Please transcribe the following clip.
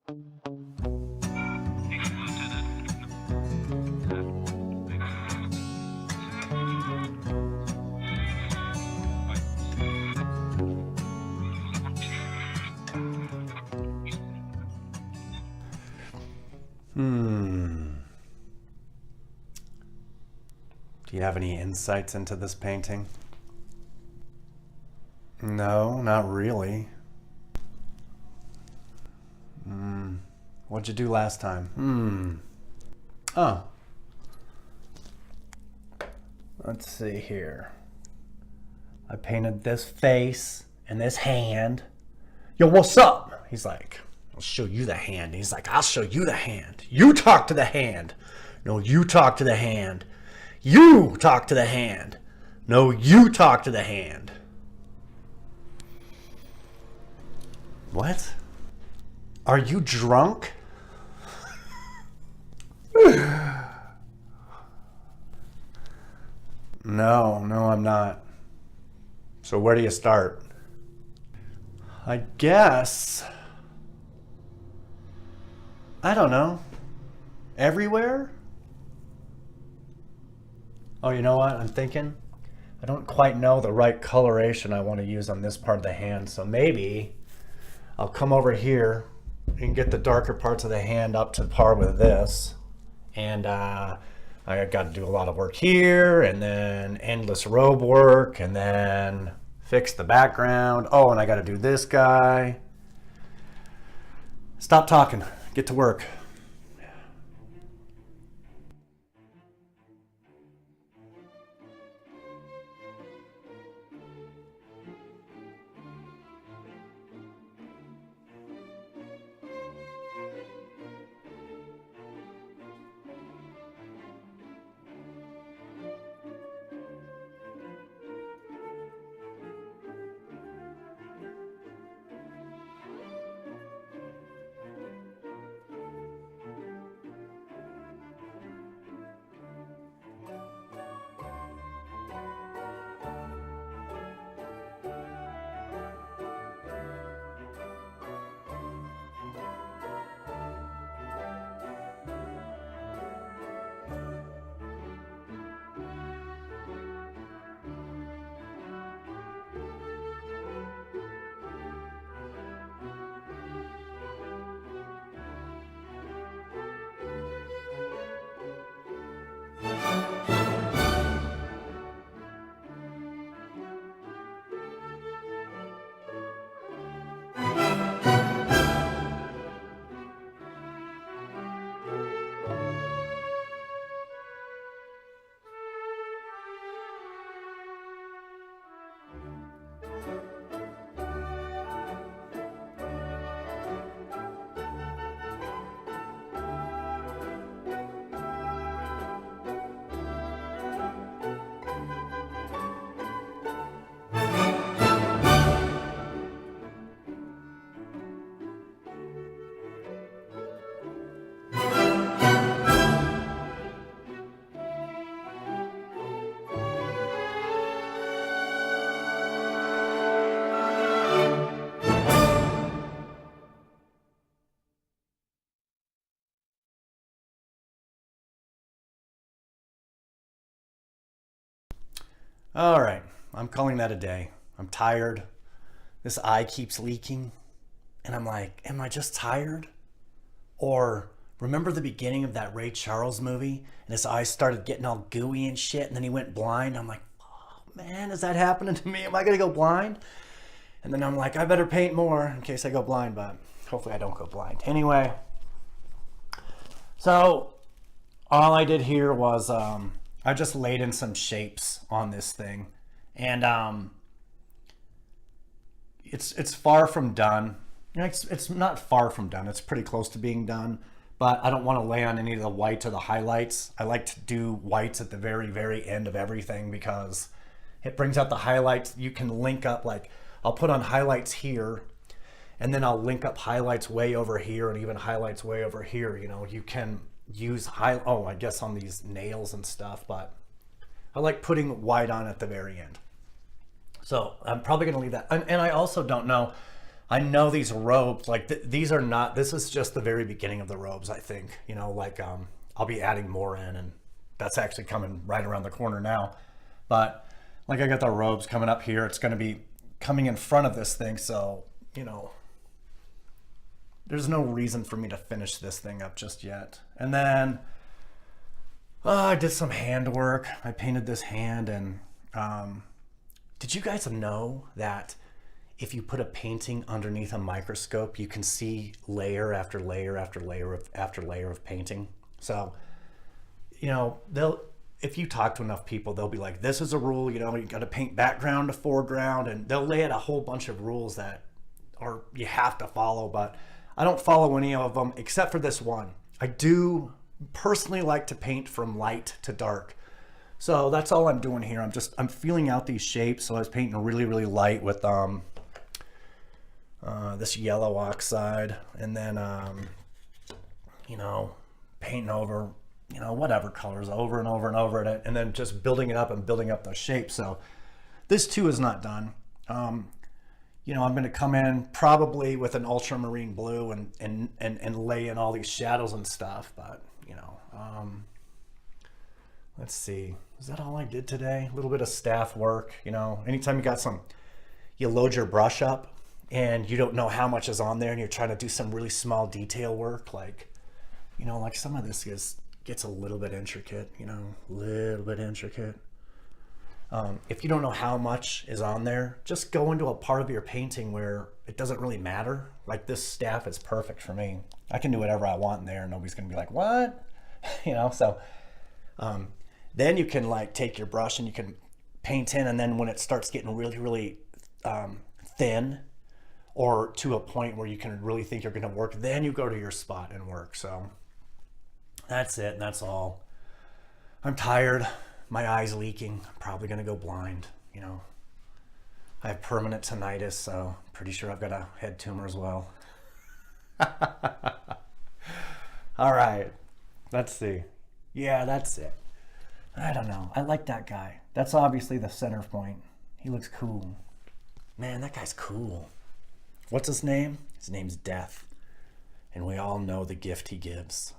Do you have any insights into this painting? No, not really. What'd you do last time? Oh. Let's see here. I painted this face and this hand. Yo, what's up? He's like, I'll show you the hand. He's like, I'll show you the hand. You talk to the hand. No, you talk to the hand. You talk to the hand. No, you talk to the hand. What? Are you drunk? No, I'm not. So where do you start? I guess, I don't know, everywhere? Oh, you know what I'm thinking? I don't quite know the right coloration I want to use on this part of the hand, so maybe I'll come over here and get the darker parts of the hand up to par with this. And I got to do a lot of work here, and then endless robe work, and then fix the background. Oh, and I got to do this guy. Stop talking. Get to work. All right, I'm calling that a day. I'm tired. This eye keeps leaking. And I'm like, am I just tired? Or remember the beginning of that Ray Charles movie? And his eyes started getting all gooey and shit, and then he went blind. I'm like, oh man, is that happening to me? Am I gonna go blind? And then I'm like, I better paint more in case I go blind, but hopefully I don't go blind. Anyway, so all I did here was I just laid in some shapes on this thing, and it's far from done. It's not far from done. It's pretty close to being done, but I don't want to lay on any of the whites or the highlights. I like to do whites at the very, very end of everything because it brings out the highlights. You can link up, like I'll put on highlights here, and then I'll link up highlights way over here and even highlights way over here. You know, you can use I guess on these nails and stuff, but I like putting white on at the very end. So I'm probably going to leave that. And I also don't know, I know these robes, like these are not, this is just the very beginning of the robes, I think. You know, like I'll be adding more in, and that's actually coming right around the corner now. But like I got the robes coming up here. It's going to be coming in front of this thing. So, you know, there's no reason for me to finish this thing up just yet. And then I did some handwork. I painted this hand, and did you guys know that if you put a painting underneath a microscope, you can see layer after layer after layer after layer of painting? So, you know, if you talk to enough people, they'll be like, this is a rule, you know, you got to paint background to foreground, and they'll lay out a whole bunch of rules that you have to follow, but I don't follow any of them except for this one. I do personally like to paint from light to dark. So that's all I'm doing here. I'm feeling out these shapes. So I was painting really, really light with this yellow oxide, and then you know, painting over, you know, whatever colors over and over and over it, and then just building it up and building up those shapes. So this too is not done. You know, I'm going to come in probably with an ultramarine blue and lay in all these shadows and stuff. But, you know, let's see. Is that all I did today? A little bit of staff work. You know, anytime you load your brush up and you don't know how much is on there, and you're trying to do some really small detail work, like, you know, like some of this gets a little bit intricate, you know, a little bit intricate. If you don't know how much is on there, just go into a part of your painting where it doesn't really matter. Like this staff is perfect for me. I can do whatever I want in there, and nobody's gonna be like, what? You know, so then you can like take your brush and you can paint in, and then when it starts getting really, really thin, or to a point where you can really think you're gonna work, then you go to your spot and work. So that's it, and that's all. I'm tired. My eye's leaking. I'm probably gonna go blind, you know. I have permanent tinnitus, so I'm pretty sure I've got a head tumor as well. All right, let's see. Yeah, that's it. I don't know. I like that guy. That's obviously the center point. He looks cool. Man, that guy's cool. What's his name? His name's Death. And we all know the gift he gives.